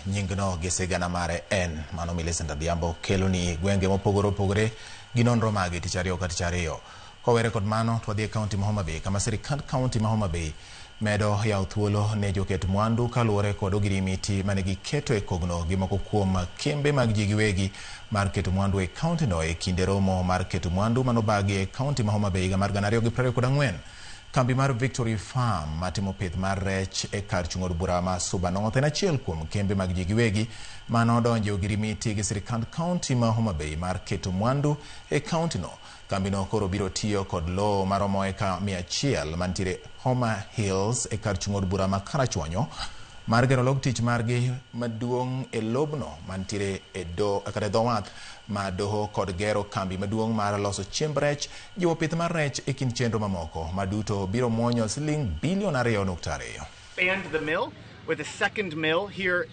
nyingno gi sigana mare en mano Millicent Adhiambo kelo ni gwenge mopogore opogore gi nonro mage tich ariyo ka tich ariyo. Kowere kod mano twadhi e kaunti ma Homa Bay kama sirikand kaunti ma Homa Bay medo yaw thuolo ne joket mwandu kaluwore kod ogirimiti mane giketo e kogno gi moko kuom kembe mag ji giwegi mar keto mwandu e kaunti no e kinde romo mar keto mwandu manobagi e kaunti ma Homa Bay higa mar 2024. Kambi mar Victory Farm matimo pith mar rech e Karachuonyo bura ma Suba North en achiel kuom kembe mag ji giwegi manodonjo ogirimiti gi sirikand kaunti ma Homa Bay mar keto mwandu e kaunti no. Kambi no koro biro tiyo kod lowo maromo eka 100 mantiere Homa Hills e Karachuonyo bura ma Karachuonyo mar gero log tich margi maduong' e lobno mantiere e dho wath ma doho kod gero kambi maduong' mar loso chiemb rech, jiwo pith mar rech e kind chenro mamoko maduto biro muonyo siling bilion 2.2. Expand the mill with a second mill here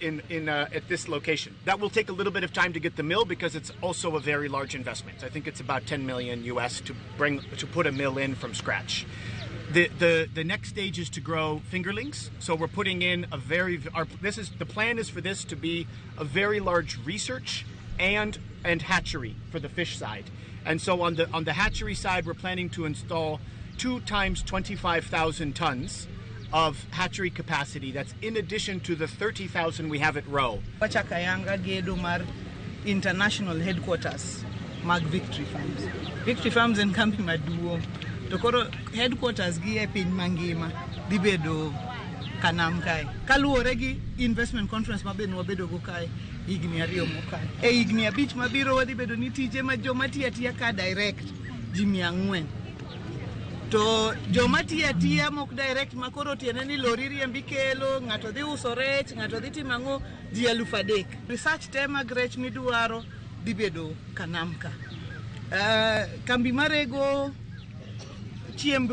at this location. That will take a little bit of time to get the mill because it's also a very large investment. I think it's about 10 million US to put a mill in from scratch. The next stage is to grow fingerlings. So we're putting in the plan is for this to be a very large research and hatchery for the fish side. And so on the hatchery side, we're planning to install 2 times 25,000 tons of hatchery capacity. That's in addition to the 30,000 we have at Roe. Wachakayanga gedo mar international headquarters mag Victory Farms. Victory Farms en kambi maduong'. To koro headquarters gi e piny mangima dibedo kanam kae. Kaluwore gi investment conference mabe wabedo go kae higni 2 mokalo. E higni 5 mabiro wadhibedo ni tije ma joma tiya ka direct ji 400. To joma tiya mok direct makoro tiene ni lori riembi kelo, ng'ato dhi uso rech, ng'ato dhi timo ang'o, ji 3,000. Research tema grech midwaro dibedo kanam ka. Kambi marego chiemb